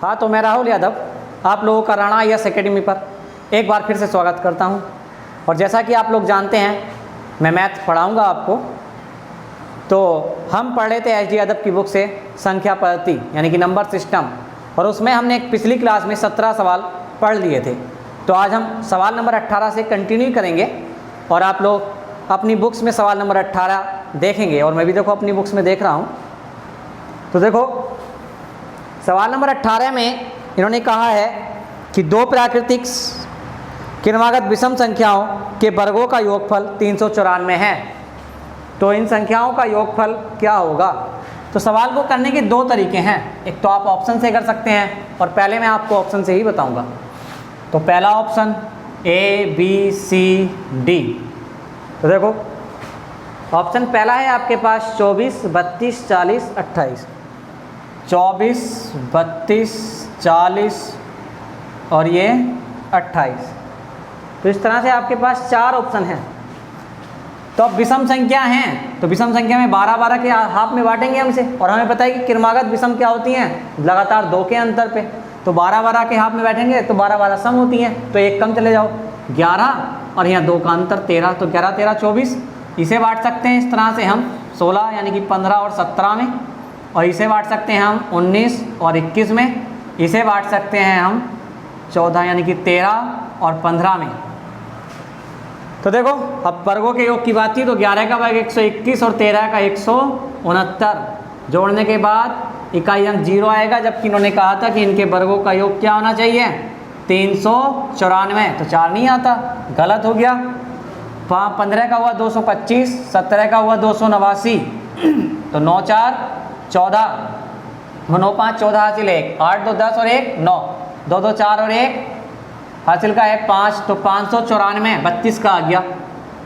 हाँ, तो मैं राहुल यादव आप लोगों का राणा IAS अकेडमी पर एक बार फिर से स्वागत करता हूँ। और जैसा कि आप लोग जानते हैं, मैं मैथ पढ़ाऊँगा आपको। तो हम पढ़ रहे थे HD यादव की बुक से संख्या पद्धति यानी कि नंबर सिस्टम, और उसमें हमने एक पिछली क्लास में 17 सवाल पढ़ लिए थे। तो आज हम सवाल नंबर 18 से कंटिन्यू करेंगे और आप लोग अपनी बुक्स में सवाल नंबर 18 देखेंगे, और मैं भी देखो अपनी बुक्स में देख रहा हूँ। तो देखो सवाल नंबर 18 में इन्होंने कहा है कि दो प्राकृतिक क्रमागत विषम संख्याओं के वर्गों का योगफल 394 है। तो इन संख्याओं का योगफल क्या होगा? तो सवाल को करने के दो तरीके हैं। एक तो आप ऑप्शन से कर सकते हैं, और पहले मैं आपको ऑप्शन से ही बताऊंगा। तो पहला option A, B, C, D। तो देखो ऑप्शन पहला है आपके पास 24, 32, 40, 28। 24, 32, 40 और ये 28। तो इस तरह से आपके पास 4 ऑप्शन हैं। तो अब विषम संख्या हैं, तो विषम संख्या में 12-12 के हाफ में बांटेंगे हम इसे, और हमें पता है कि क्रमागत विषम क्या होती हैं, लगातार 2 के अंतर पे। तो 12-12 के हाफ में बैठेंगे तो 12-12 सम होती हैं, तो एक कम चले जाओ 11, और यहाँ 2 का अंतर 13, तो 11, 13, 24। इसे बांट सकते हैं इस तरह से हम 16 यानी कि 15 और 17 में, और इसे बांट सकते हैं हम 19 और 21 में। इसे बांट सकते हैं हम 14 यानी कि 13 और 15 में। तो देखो अब वर्गों के योग की बात थी, तो 11 का वर्ग 121 और 13 का 169। जोड़ने के बाद इकाई अंक 0 आएगा, जबकि इन्होंने कहा था कि इनके वर्गों का योग क्या होना चाहिए, 394। तो 4 नहीं आता, गलत हो गया। 15 का हुआ 225, 17 का हुआ 289। तो 9, 4, 14, 9, 5, 14 हासिल है 1, 8, 2, 10 और 1, 9, 2, 2, 4 और 1 हासिल का है 5। तो 594, 32 का आ गया,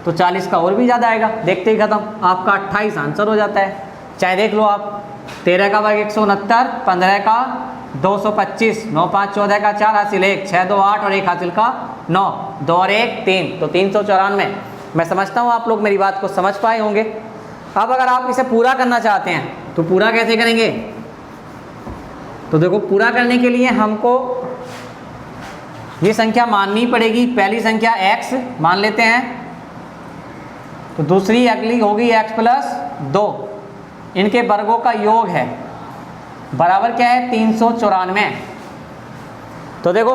तो 40 का और भी ज़्यादा आएगा। देखते ही खत्म, आपका 28 आंसर हो जाता है। चाहे देख लो आप, 13 का वर्ग 169, 15 का 225, 9, 5, 14 का 4 हासिल 1, 6, 2, 8 और 1 हासिल का 9, 2 और 1, 3, तो 394। मैं समझता हूँ आप लोग मेरी बात को समझ पाए होंगे। अब अगर आप इसे पूरा करना चाहते हैं तो पूरा कैसे करेंगे? तो देखो पूरा करने के लिए हमको ये संख्या माननी पड़ेगी। पहली संख्या x मान लेते हैं, तो दूसरी अगली होगी x प्लस 2। इनके वर्गों का योग है बराबर क्या है, 394। तो देखो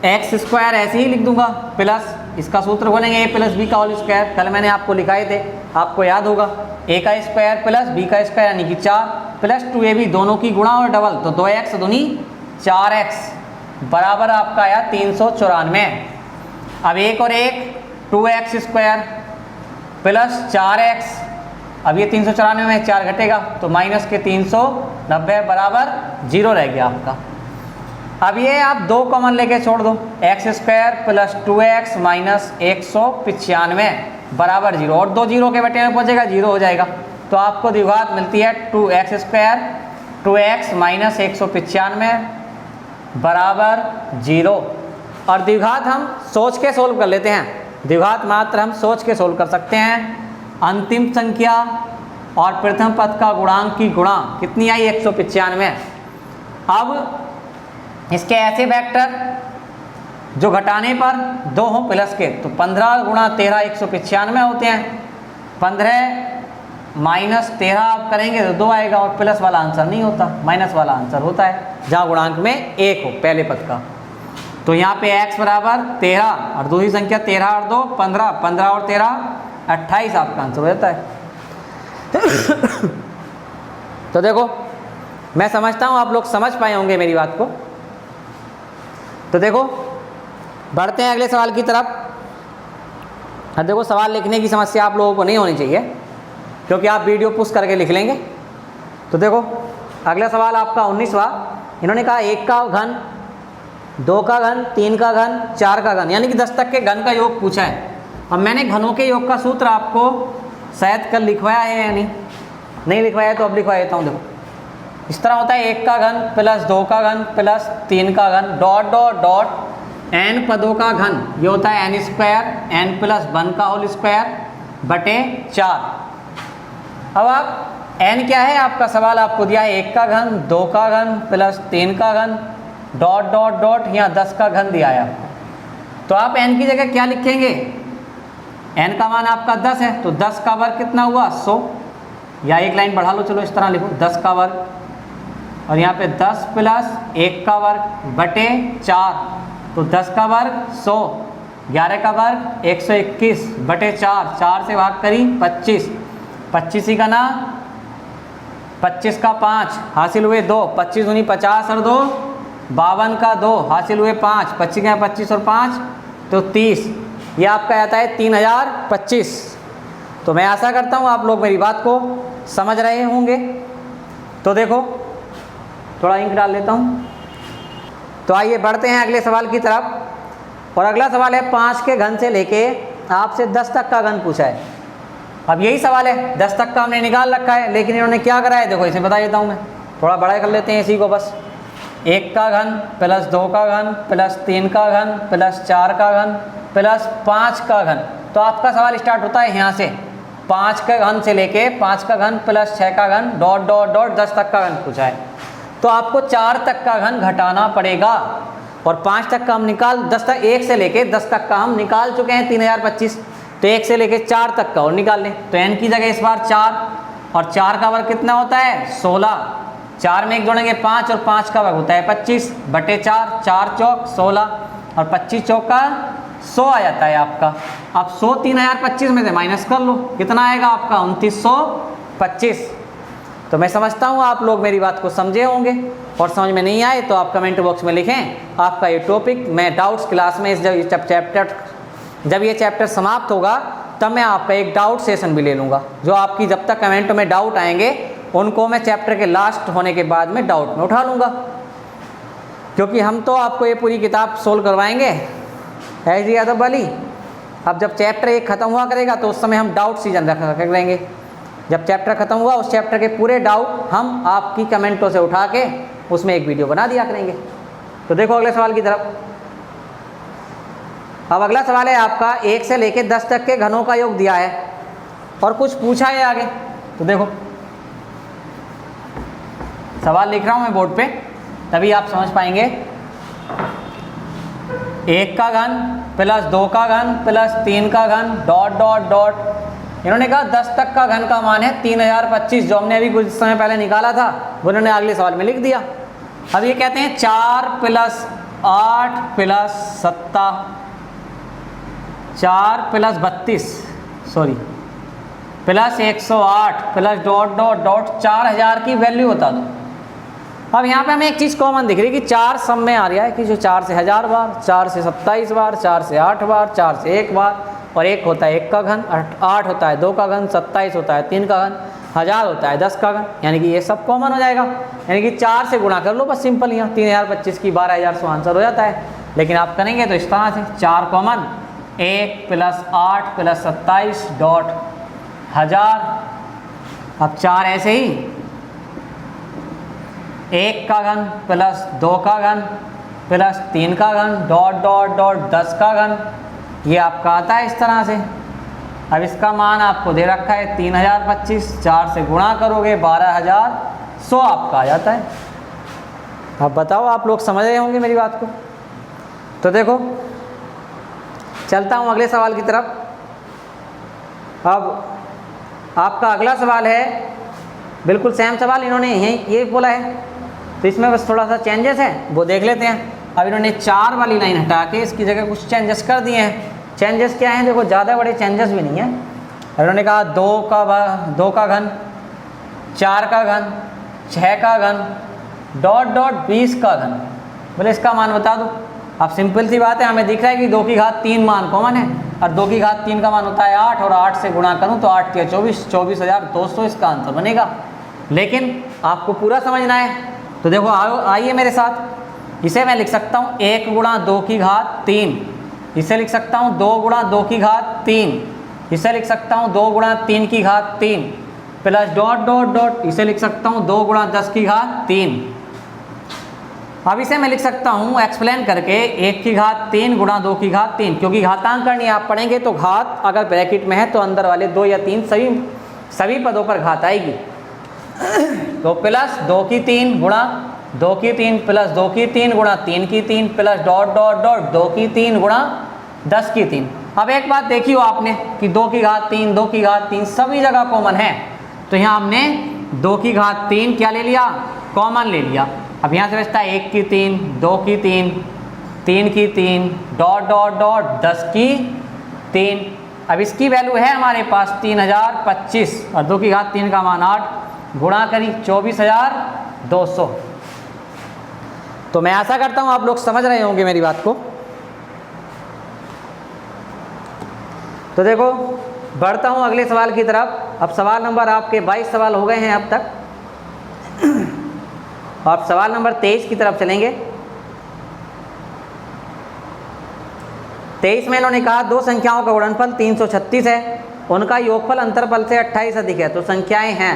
एक्स स्क्वायर ऐसे ही लिख दूंगा, प्लस इसका सूत्र बोलेंगे a प्लस बी का होल स्क्वायर। कल मैंने आपको लिखाए थे, आपको याद होगा, a का स्क्वायर प्लस b का स्क्वायर यानी कि 4 प्लस 2ab, दोनों की गुणा और डबल, तो 2x दूनी 4x बराबर आपका आया 394। अब 1 और 1 2x स्क्वायर प्लस 4x। अब ये 394 में 4 घटेगा तो माइनस के 390 बराबर 0 रह गया आपका। अब ये आप 2 कॉमन लेके छोड़ दो, x square plus 2x minus 195 बराबर 0, और 2 0 के बेटे में पहुंचेगा 0 हो जाएगा। तो आपको द्विघात मिलती है 2x स्क्वायर 2x माइनस 195 बराबर 0। और द्विघात हम सोच के सोल्व कर लेते हैं, द्विघात मात्र हम सोच के सोल्व कर सकते हैं। अंतिम संख्या और प्रथम पद का गुणांक की गुणा कितनी आई, 195। अब इसके ऐसे वेक्टर जो घटाने पर 2 हों प्लस के, तो 15 गुणा 13 195 होते हैं। 15 माइनस 13 आप करेंगे तो 2 आएगा, और प्लस वाला आंसर नहीं होता, माइनस वाला आंसर होता है जहाँ गुणांक में 1 हो पहले पद का। तो यहाँ पे x बराबर 13 और दूसरी संख्या 13 और 2 15, 15 और 13 28 आपका आंसर हो जाता है। तो देखो मैं समझता हूँ आप लोग समझ पाए होंगे मेरी बात को। तो देखो बढ़ते हैं अगले सवाल की तरफ। अब देखो सवाल लिखने की समस्या आप लोगों को नहीं होनी चाहिए, क्योंकि आप वीडियो पुश करके लिख लेंगे। तो देखो अगला सवाल आपका 19वां। इन्होंने कहा 1 का घन, 2 का घन, 3 का घन, 4 का घन, यानी कि 10 तक के घन का योग पूछा है। अब मैंने घनों के योग का सूत्र आपको शायद कल लिखवाया है या नहीं लिखवाया है, तो अब लिखवा देता हूँ। देखो इस तरह होता है 1 का घन प्लस 2 का घन प्लस 3 का घन डॉट डॉट डॉट n पदों का घन, ये होता है n स्क्वायर n प्लस 1 का होल स्क्वायर बटे 4। अब आप n क्या है, आपका सवाल आपको दिया है 1 का घन, 2 का घन प्लस 3 का घन डॉट डॉट डॉट, यहाँ 10 का घन दिया है आपको, तो आप n की जगह क्या लिखेंगे, n का मान आपका 10 है, तो 10 का वर्ग कितना हुआ 100, या एक लाइन बढ़ा लो, चलो इस तरह लिखो 10 का वर्ग, और यहाँ पे 10 प्लस 1 का वर्ग बटे 4, तो 10 का वर्ग 100, 11 का वर्ग 121 बटे 4, 4 से भाग करी 25, 25 ही का ना 25 का 5 हासिल हुए 2, 25 दूनी 50 और 2 52 का 2 हासिल हुए 5, 25 का 25 और 5 तो 30, ये आपका आता है 3025। तो मैं आशा करता हूँ आप लोग मेरी बात को समझ रहे होंगे। तो देखो थोड़ा इंक डाल लेता हूँ। तो आइए बढ़ते हैं अगले सवाल की तरफ, और अगला सवाल है 5 के घन से लेके आपसे 10 तक का घन पूछा है। अब यही सवाल है, 10 तक का हमने निकाल रखा है, लेकिन इन्होंने क्या करा है देखो, इसे बता देता हूँ मैं, थोड़ा बड़ा कर लेते हैं इसी को बस। 1 का घन प्लस 2 का घन प्लस 3 का घन प्लस 4 का घन प्लस 5 का घन। तो आपका सवाल स्टार्ट होता है यहाँ से, 5 का घन से लेके 5 का घन प्लस 6 का घन डॉट डॉट डॉट 10 तक का घन पूछा है। तो आपको 4 तक का घन घटाना पड़ेगा, और 5 तक का हम निकाल 10 तक, 1 से लेके 10 तक का हम निकाल चुके हैं 3025, तो 1 से लेके 4 तक का और निकाल लें। तो n की जगह इस बार 4, और 4 का वर्ग कितना होता है 16, 4 में 1 जोड़ेंगे 5, और 5 का वर्ग होता है 25 बटे 4, 4 चौक 16 और 25 चौक का 100 आ जाता है आपका। अब 100 3025 में से माइनस कर लो, कितना आएगा आपका 2925। तो मैं समझता हूँ आप लोग मेरी बात को समझे होंगे, और समझ में नहीं आए तो आप कमेंट बॉक्स में लिखें आपका ये टॉपिक। मैं डाउट्स क्लास में जब ये चैप्टर समाप्त होगा तब मैं आपका एक डाउट सेशन भी ले लूँगा, जो आपकी जब तक कमेंट में डाउट आएंगे उनको मैं चैप्टर के लास्ट होने के बाद में डाउट में उठा लूँगा, क्योंकि हम तो आपको ये पूरी किताब सोल्व करवाएंगे है जी यादव वाली। अब जब चैप्टर 1 ख़त्म हुआ करेगा तो उस समय हम डाउट सीजन रखा करेंगे। जब चैप्टर ख़त्म हुआ उस चैप्टर के पूरे डाउट हम आपकी कमेंटों से उठा के उसमें एक वीडियो बना दिया करेंगे। तो देखो अगले सवाल की तरफ। अब अगला सवाल है आपका 1 से लेके 10 तक के घनों का योग दिया है और कुछ पूछा है आगे। तो देखो सवाल लिख रहा हूँ मैं बोर्ड पे, तभी आप समझ पाएंगे। 1 का घन प्लस 2 का घन प्लस 3 का घन डॉट डॉट डॉट, इन्होंने कहा 10 तक का घन का मान है 3025, जो हमने अभी कुछ समय पहले निकाला था वो इन्होंने अगले सवाल में लिख दिया। अब ये कहते हैं 4 plus 8 plus 7 4 plus 32 plus 108 plus dot dot dot 4000 की वैल्यू बता दो। अब यहाँ पे हमें एक चीज़ कॉमन दिख रही है कि 4 सब में आ रहा है कि जो 4 से 1000 बार, 4 से 27 बार, 4 से 8 बार, 4 से 1 बार, और 1 होता है 1 का घन, 8 होता है 2 का घन, 27 होता है 3 का घन, 1000 होता है 10 का घन, यानी कि ये सब कॉमन हो जाएगा। यानी कि 4 से गुणा कर लो बस सिंपल, यहाँ 3025 की 12100 आंसर हो जाता है। लेकिन आप करेंगे तो इस तरह से 4 कॉमन, 1 प्लस 8 प्लस 27 डॉट 1000। अब 4 ऐसे ही 1 का घन प्लस 2 का घन प्लस 3 का घन डॉट डॉट डॉट 10 का घन, ये आपका आता है इस तरह से। अब इसका मान आपको दे रखा है 3025, 4 से गुणा करोगे 12100 आपका आ जाता है। अब बताओ आप लोग समझ रहे होंगे मेरी बात को। तो देखो चलता हूँ अगले सवाल की तरफ। अब आपका अगला सवाल है बिल्कुल सेम सवाल, इन्होंने यही ये बोला है, तो इसमें बस थोड़ा सा चेंजेस है वो देख लेते हैं। अब इन्होंने 4 वाली लाइन हटा के इसकी जगह कुछ चेंजेस कर दिए हैं। चेंजेस क्या हैं देखो, ज़्यादा बड़े चेंजेस भी नहीं हैं। इन्होंने कहा 2 का घन, 4 का घन, 6 का घन डॉट डॉट 20 का घन, बोले इसका मान बता दो। अब सिंपल सी बात है, हमें दिख रहा है कि 2 की घात 3 मान कॉमन है, और 2 की घात 3 का मान होता है 8, और 8 से गुणा करूँ तो 8 या 24, 24200 इसका आंसर बनेगा। लेकिन आपको पूरा समझना है, तो देखो आइए मेरे साथ। इसे मैं लिख सकता हूँ 1 गुणा 2 की घात 3, इसे लिख सकता हूँ 2 गुणा 2 की घात 3, इसे लिख सकता हूँ 2 गुणा 3 की घात 3 प्लस डॉट डॉट डॉट, इसे लिख सकता हूँ 2 गुणा 10 की घात 3। अब इसे मैं लिख सकता हूँ एक्सप्लेन करके 1 की घात 3 गुणा 2 की घात 3, क्योंकि घातांक करनी आप पढ़ेंगे तो घात अगर ब्रैकेट में है तो अंदर वाले 2 या 3 सभी पदों पर घात आएगी। तो प्लस 2 की 3 गुणा 2 की 3 प्लस 2 की 3 गुणा 3 की 3 प्लस डॉट डॉट डॉट 2 की 3 गुणा 10 की 3। अब एक बात देखी हो आपने कि 2 की घात 3 2 की घात 3 सभी जगह कॉमन है, तो यहाँ हमने 2 की घात 3 क्या ले लिया, कॉमन ले लिया। अब यहाँ से बचता है 1 की 3 2 की 3 3 की 3 डॉट डॉट डॉट 10 की 3। अब इसकी वैल्यू है हमारे पास 3025 और 2 की घात 3 का मान 8 गुणा करी 24,200। तो मैं आशा करता हूँ आप लोग समझ रहे होंगे मेरी बात को। तो देखो बढ़ता हूँ अगले सवाल की तरफ। अब सवाल नंबर आपके 22 सवाल हो गए हैं अब तक। अब सवाल नंबर 23 की तरफ चलेंगे। 23 में इन्होंने कहा दो संख्याओं का गुणनफल 336 है, उनका योगफल अंतरफल से 28 अधिक है, तो संख्याएं हैं।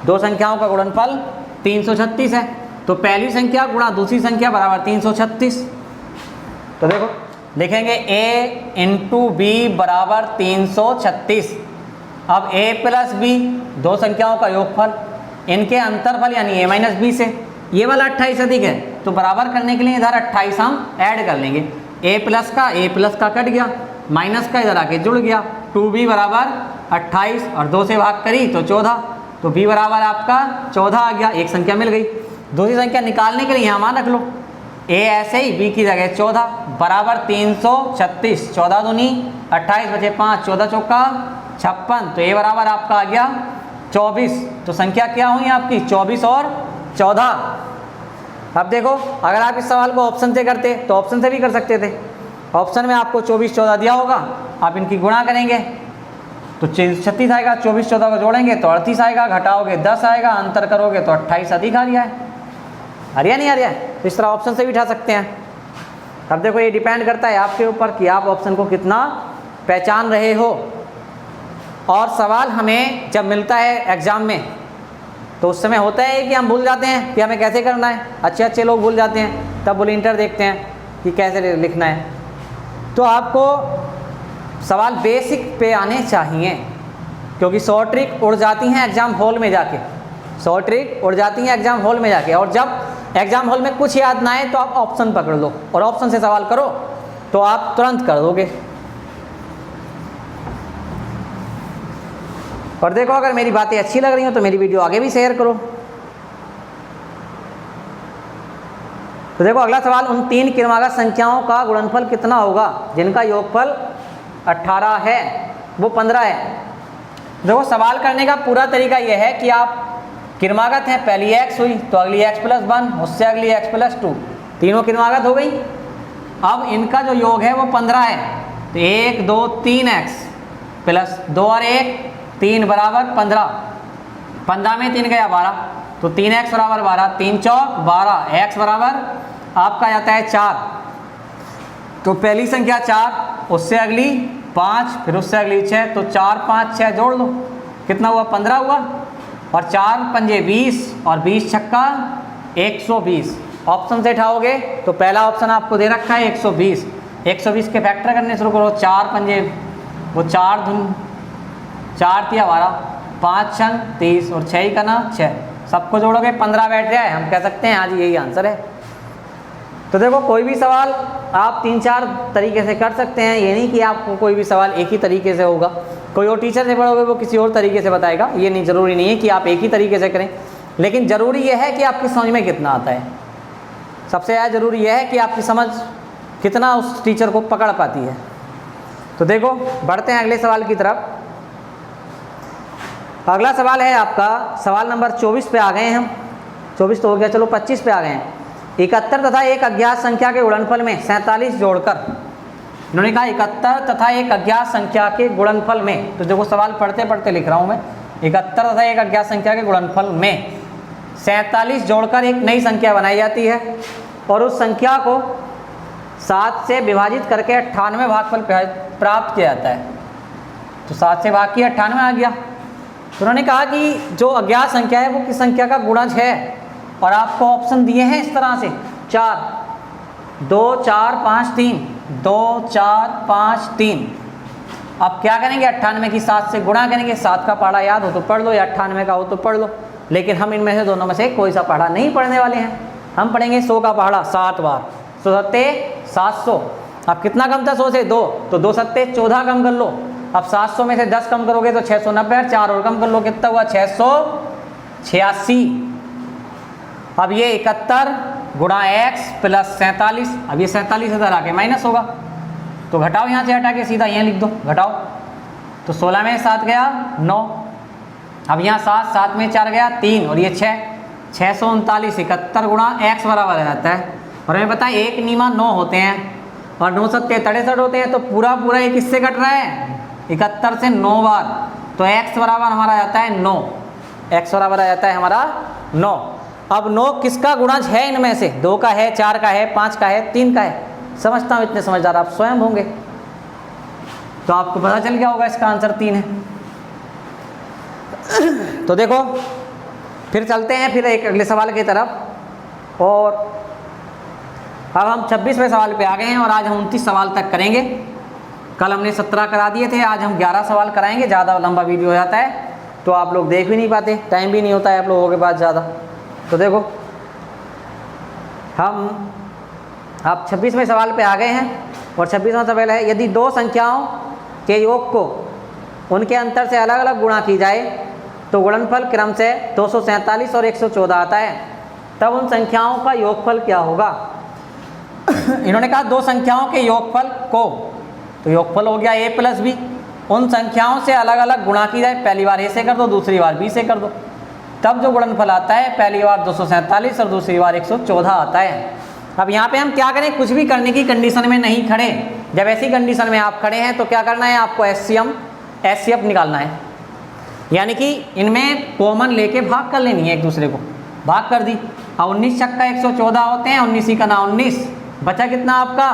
दो संख्याओं का गुणनफल 336 है, तो पहली संख्या गुणा दूसरी संख्या बराबर 336। तो देखो लिखेंगे a इंटू बी बराबर 336। अब a प्लस बी दो संख्याओं का योगफल, इनके अंतरफल यानी a माइनस बी से ये वाला 28 अधिक है, तो बराबर करने के लिए इधर 28 हम ऐड कर लेंगे। a प्लस का कट गया, माइनस का इधर आके जुड़ गया। 2b बराबर 28 और 2 से भाग करी तो 14, तो b बराबर आपका 14 आ गया, एक संख्या मिल गई। दूसरी संख्या निकालने के लिए यहाँ मान रख लो, a ऐसे ही b की जगह 14 बराबर 336। 14 दूनी 28 बचे 5, 14 चौका 56, तो a बराबर आपका आ गया 24। तो संख्या क्या हुई आपकी 24 और 14। अब देखो अगर आप इस सवाल को ऑप्शन से करते तो ऑप्शन से भी कर सकते थे। ऑप्शन में आपको 24 14 दिया होगा, आप इनकी गुणा करेंगे तो 36 आएगा, 24 14 को जोड़ेंगे तो 38 आएगा, घटाओगे 10 आएगा, अंतर करोगे तो 28 अधिक आ रहा है। आ रहा नहीं आ रहा है? तो इस तरह ऑप्शन से भी उठा सकते हैं। अब देखो ये डिपेंड करता है आपके ऊपर कि आप ऑप्शन को कितना पहचान रहे हो। और सवाल हमें जब मिलता है एग्ज़ाम में तो उस समय होता है कि हम भूल जाते हैं कि हमें कैसे करना है। अच्छे लोग भूल जाते हैं, तब वॉलंटियर देखते हैं कि कैसे लिखना है। तो आपको सवाल बेसिक पे आने चाहिए, क्योंकि 100 ट्रिक उड़ जाती हैं एग्ज़ाम हॉल में जाके। 100 ट्रिक उड़ जाती हैं एग्ज़ाम हॉल में जाके। और जब एग्ज़ाम हॉल में कुछ याद ना आए तो आप ऑप्शन पकड़ लो और ऑप्शन से सवाल करो तो आप तुरंत कर दोगे। और देखो अगर मेरी बातें अच्छी लग रही हो तो मेरी वीडियो आगे भी शेयर करो। तो देखो अगला सवाल, उन 3 क्रमागत संख्याओं का गुणनफल कितना होगा जिनका योगफल 18 है, वो 15 है। देखो सवाल करने का पूरा तरीका यह है कि आप क्रमागत हैं, पहली x हुई तो अगली x प्लस 1, उससे अगली x प्लस 2, तीनों क्रमागत हो गई। अब इनका जो योग है वो 15 है, तो 1 2 3x प्लस 2 और 1 3 बराबर 15। 15 में 3 गया 12, तो 3x बराबर 12, 3 चौक 12, x बराबर आपका जाता है 4। तो पहली संख्या 4, उससे अगली 5, फिर उससे अगली 6, तो 4 5 6 जोड़ लो, कितना हुआ 15 हुआ। और 4 पंजे 20 और 20 छक्का 120। ऑप्शन से उठाओगे तो पहला ऑप्शन आपको दे रखा है 120। 120 के फैक्टर करने शुरू करो, 4 पंजे वो 4 धुन 4 तिया 12, 5 छंग 30 और 6 का ना 6, सबको जोड़ोगे 15 बैठ जाए। हम कह सकते हैं आज यही आंसर है। तो देखो कोई भी सवाल आप 3-4 तरीके से कर सकते हैं, ये नहीं कि आपको कोई भी सवाल एक ही तरीके से होगा। कोई और टीचर से पढ़ोगे वो किसी और तरीके से बताएगा, ये नहीं ज़रूरी नहीं है कि आप एक ही तरीके से करें, लेकिन ज़रूरी यह है कि आपकी समझ में कितना आता है। सबसे ज़्यादा ज़रूरी यह है कि आपकी समझ कितना उस टीचर को पकड़ पाती है। तो देखो बढ़ते हैं अगले सवाल की तरफ। अगला सवाल है आपका सवाल नंबर 24 पे आ गए हैं हम। 24 तो हो गया, चलो 25 पे आ गए हैं। 71 तथा एक अज्ञात संख्या के गुणनफल में 47 जोड़कर, इन्होंने कहा 71 तथा एक अज्ञात संख्या के गुणनफल में। तो देखो सवाल पढ़ते पढ़ते लिख रहा हूँ मैं। 71 तथा एक अज्ञात संख्या के गुणनफल में 47 जोड़कर एक नई संख्या बनाई जाती है और उस संख्या को 7 से विभाजित करके 98 भागफल प्राप्त किया जाता है। तो 7 से भाग किया 98 आ गया। तो उन्होंने कहा कि जो अज्ञात संख्या है वो किस संख्या का गुणज है, और आपको ऑप्शन दिए हैं इस तरह से 4 2 4 5 3 2 4 5 3। अब क्या करेंगे 98 की 7 से गुणा करेंगे। 7 का पाड़ा याद हो तो पढ़ लो या 98 का हो तो पढ़ लो। लेकिन हम इनमें से दोनों में से कोई सा पहाड़ा नहीं पढ़ने वाले हैं। हम पढ़ेंगे 100 का पहाड़ा 7 बार। 100 सत्ते 700। अब कितना कम था 100 से 2, तो 2 सत्ते 14 कम कर लो। अब 700 में से 10 कम करोगे तो 690, 4 और कम कर लो, कितना हुआ 686। अब ये 71 गुणा x प्लस 47। अब ये 47 इधर आके माइनस होगा, तो घटाओ यहाँ से हटा के सीधा यहाँ लिख दो, घटाओ। तो 16 में 7 गया 9। अब यहाँ 7, 7 में 4 गया 3 और ये 6, 639। 71 गुणा x बराबर आ जाता है। और हमें पता है 1 नीमा 9 होते हैं और 9 सत्ते 63 होते हैं, तो पूरा पूरा ये किससे कट रहा है 71 से 9 बार। तो x बराबर हमारा आ जाता है 9। x बराबर आ जाता है हमारा 9। अब 9 किसका गुणज है इनमें से? 2 का है, 4 का है, 5 का है, 3 का है। समझता हूँ इतने समझदार आप स्वयं होंगे, तो आपको पता चल गया होगा इसका आंसर 3 है। तो देखो फिर चलते हैं फिर एक अगले सवाल की तरफ। और अब हम 26वें सवाल पे आ गए हैं और आज हम 29 सवाल तक करेंगे। कल हमने 17 करा दिए थे, आज हम 11 सवाल कराएंगे। ज़्यादा लंबा वीडियो हो जाता है तो आप लोग देख भी नहीं पाते, टाइम भी नहीं होता है आप लोगों के पास ज़्यादा। तो देखो हम अब 26वें सवाल पे आ गए हैं और 26वां सवाल है, यदि दो संख्याओं के योग को उनके अंतर से अलग अलग गुणा की जाए तो गुणनफल क्रम से 247 और 114 आता है, तब उन संख्याओं का योगफल क्या होगा? इन्होंने कहा दो संख्याओं के योगफल को, तो योगफल हो गया a प्लस बी, उन संख्याओं से अलग अलग गुणा की जाए। पहली बार a से कर दो, दूसरी बार b से कर दो, तब जो गुणनफल आता है पहली बार 247 और दूसरी बार 114 आता है। अब यहाँ पे हम क्या करें, कुछ भी करने की कंडीशन में नहीं खड़े। जब ऐसी कंडीशन में आप खड़े हैं तो क्या करना है, आपको एचसीएफ निकालना है, यानी कि इनमें कॉमन लेके भाग कर लेनी है, एक दूसरे को भाग कर दी। अब 19 छक्का 114 होते हैं, 19 ही का ना 19, बचा कितना आपका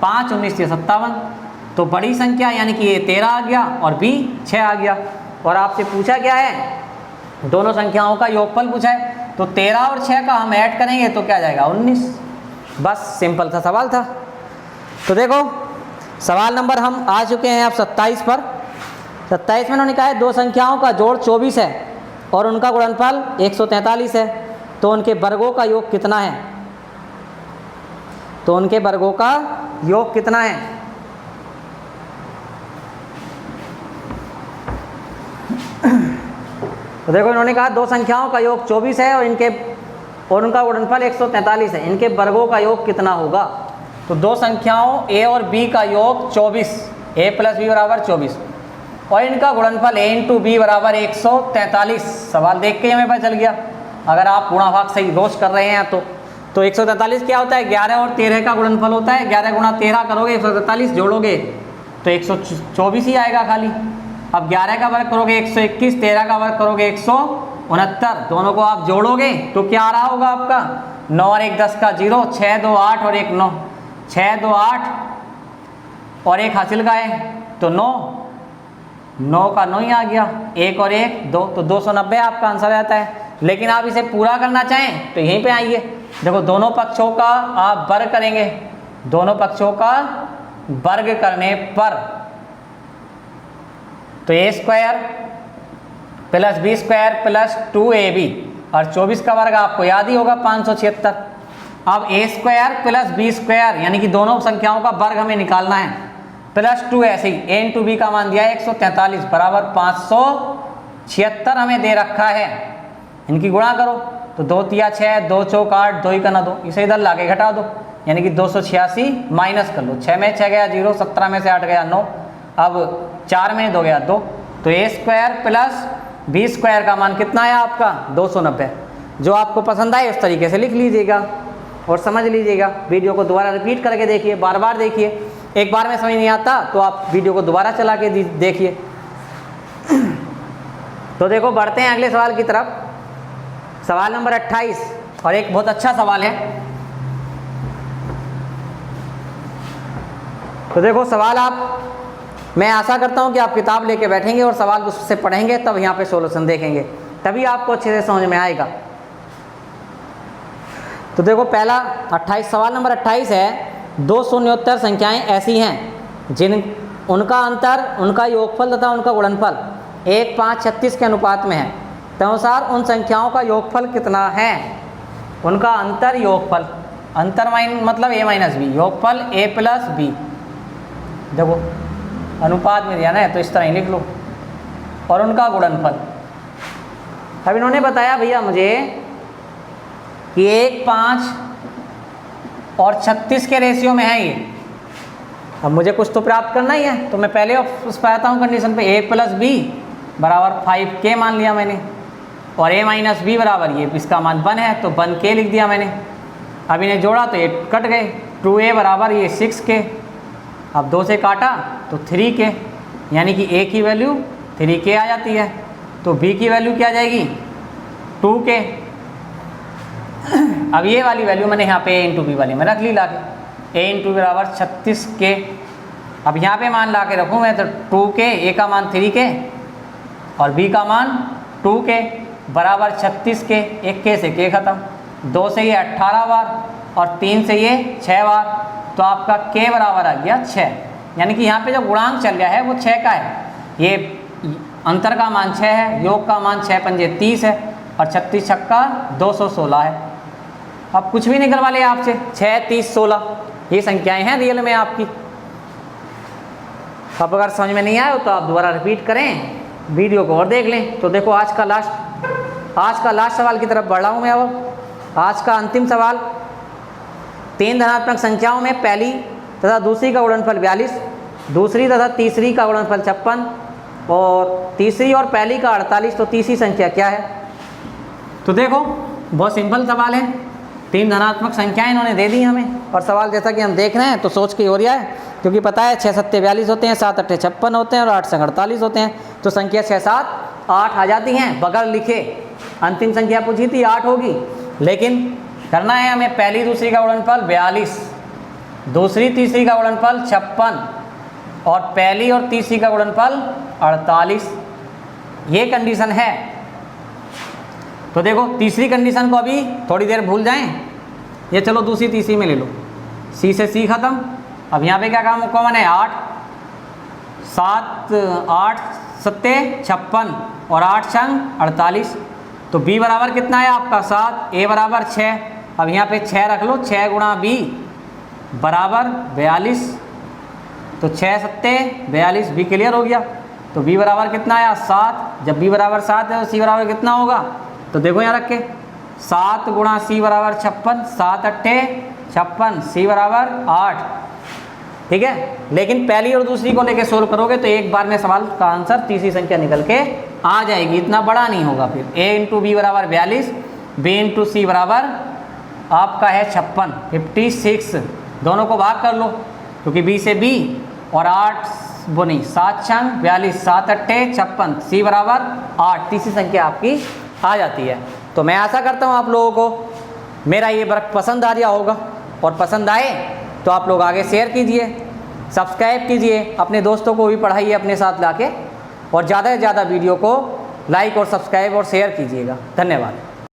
5, 19 से 57। तो बड़ी संख्या यानी कि ये 13 आ गया और b 6 आ गया। और आपसे पूछा क्या है, दोनों संख्याओं का योगफल पूछा है, तो 13 और 6 का हम ऐड करेंगे तो क्या जाएगा 19। बस सिंपल सा सवाल था। तो देखो सवाल नंबर हम आ चुके हैं अब 27 पर। 27 में उन्होंने कहा है दो संख्याओं का जोड़ 24 है और उनका गुणनफल 143 है, तो उनके वर्गों का योग कितना है? तो उनके वर्गों का योग कितना है? तो देखो इन्होंने कहा दो संख्याओं का योग 24 है और उनका गुणनफल 143 है, इनके वर्गों का योग कितना होगा? तो दो संख्याओं a और b का योग 24, a प्लस बी बराबर 24, और इनका गुणनफल a इंटू बी बराबर 143। सवाल देख के हमें पता चल गया, अगर आप गुणा भाग सही रोज कर रहे हैं तो 143 क्या होता है, 11 और 13 का गुणनफल होता है। 11 गुणा 13 करोगे 143, जोड़ोगे तो 124 ही आएगा खाली। अब 11 का वर्ग करोगे 121, 13 का वर्ग करोगे 169, दोनों को आप जोड़ोगे तो क्या आ रहा होगा आपका 9 और 1 10 का 0, 6 2 8 और 1 9, 6 2 8 और 1 हासिल का है तो 9 का 9 ही आ गया, 1 और 1 2, तो 290 आपका आंसर आता है। लेकिन आप इसे पूरा करना चाहें तो यहीं पे आइए, देखो दोनों पक्षों का आप वर्ग करेंगे, दोनों पक्षों का वर्ग करने पर तो a square plus b square plus 2ab, और 24 का वर्ग आपको याद ही होगा 576। अब a square plus b square यानी कि दोनों संख्याओं का वर्ग हमें निकालना है, प्लस 2 ऐसे ही a इंटू बी का मान दिया है 143 बराबर 576 हमें दे रखा है। इनकी गुणा करो तो 2 तिया 6, 2 चौक 8, 2 ही का ना 2, इसे इधर लाके घटा दो यानी कि 286 माइनस कर लो, 6 में 6 गया 0, 17 में से 8 गया 9, अब 4 में 2 गया 2, तो a square plus b square का मान कितना है आपका 290। जो आपको पसंद आए उस तरीके से लिख लीजिएगा और समझ लीजिएगा। वीडियो को दोबारा रिपीट करके देखिए, बार बार देखिए, एक बार में समझ नहीं आता तो आप वीडियो को दोबारा चला के देखिए। तो देखो बढ़ते हैं अगले सवाल की तरफ। सवाल नंबर 28 और एक बहुत अच्छा सवाल है। तो देखो सवाल मैं आशा करता हूं कि आप किताब लेके बैठेंगे और सवाल उससे पढ़ेंगे, तब यहाँ पे सॉल्यूशन देखेंगे, तभी आपको अच्छे से समझ में आएगा। तो देखो पहला 28 सवाल नंबर 28 है, दो शून्योत्तर संख्याएं ऐसी हैं जिन उनका अंतर, उनका योगफल तथा उनका गुणनफल 1 5 36 के अनुपात में है, तदनुसार उन संख्याओं का योगफल कितना है, उनका अंतर योगफल, अंतर मतलब a माइनस बी, योगफल a प्लस बी। देखो अनुपात में दिया ना, तो इस तरह ही लिख लो, और उनका गुणनफल। अब इन्होंने बताया भैया मुझे कि 1, 5 और 36 के रेशियो में है ये। अब मुझे कुछ तो प्राप्त करना ही है, तो मैं पहले उस पर आता हूँ कंडीशन पे, a प्लस बी बराबर 5k मान लिया मैंने, और a माइनस बी बराबर ये इसका मान 1 है, तो 1k लिख दिया मैंने। अब इन्हें जोड़ा तो ये कट गए, 2a बराबर ये 6k, अब 2 से काटा तो 3k, यानी कि a की वैल्यू 3k आ जाती है, तो b की वैल्यू क्या आ जाएगी 2k। अब ये वाली वैल्यू मैंने यहाँ पे a इंटू बी वाली में रख ली ला के, a इंटू बराबर 36k। अब यहाँ पे मान ला के रखूँ मैं तो 2k, a का मान 3k और b का मान 2k बराबर 36k, 1k से k खत्म, 2 से ये 18 बार और 3 से ये 6 बार, तो आपका k बराबर आ गया 6। यानी कि यहाँ पे जो गुणांक चल गया है वो 6 का है, ये अंतर का मान 6 है, योग का मान 6 पंजे 30 है और 36 छक्का 216 है। अब कुछ भी निकलवा ले आपसे, 6, 30, 16 ये संख्याएं हैं रियल में आपकी। अब अगर समझ में नहीं आए तो आप दोबारा रिपीट करें, वीडियो को और देख लें। तो देखो आज का लास्ट सवाल की तरफ बढ़ रहा हूँ मैं। अब आज का अंतिम सवाल, 3 धनात्मक संख्याओं में पहली तथा दूसरी का गुणनफल 42, दूसरी तथा तीसरी का गुणनफल 56 और तीसरी और पहली का 48, तो तीसरी संख्या क्या है। तो देखो बहुत सिंपल सवाल है, 3 धनात्मक संख्याएं इन्होंने दे दी हमें, और सवाल जैसा कि हम देख रहे हैं तो सोच के हो रहा है, क्योंकि पता है 6 7 42 होते हैं, 7 8 56 होते हैं और 8 7 48 होते हैं, तो संख्या 6 7 8 आ जाती हैं बगैर लिखे। अंतिम संख्या पूछी थी 8 होगी, लेकिन करना है हमें पहली दूसरी का गुणनफल 42, दूसरी तीसरी का गुणनफल 56 और पहली और तीसरी का गुणनफल 48, ये कंडीशन है। तो देखो तीसरी कंडीशन को अभी थोड़ी देर भूल जाएं, ये चलो दूसरी तीसरी में ले लो, सी से सी खत्म। अब यहाँ पे क्या काम कॉमन है, 8 7 8 7 56 और 8 6 48, तो b बराबर कितना है आपका 7, a बराबर 6। अब यहाँ पे 6 रख लो, 6 गुणा b बराबर 42, तो 6 7 42, b क्लियर हो गया। तो b बराबर कितना आया 7, जब b बराबर 7 है तो c बराबर कितना होगा, तो देखो यहाँ रख के 7 गुणा c बराबर 56, 7 8 56, c बराबर 8, ठीक है। लेकिन पहली और दूसरी को लेके सोल्व करोगे तो एक बार में सवाल का आंसर तीसरी संख्या निकल के आ जाएगी, इतना बड़ा नहीं होगा। फिर a इंटू बी बराबर 42, b इंटू सी बराबर आपका है 56, 56, दोनों को भाग कर लो क्योंकि b से b और 8 वो नहीं 7 6 42, 7 8 56, c बराबर 8, तीसरी संख्या आपकी आ जाती है। तो मैं आशा करता हूँ आप लोगों को मेरा ये वर्क पसंद आ रहा होगा, और पसंद आए तो आप लोग आगे शेयर कीजिए, सब्सक्राइब कीजिए, अपने दोस्तों को भी पढ़ाइए अपने साथ लाके, और ज़्यादा से ज़्यादा वीडियो को लाइक और सब्सक्राइब और शेयर कीजिएगा। धन्यवाद।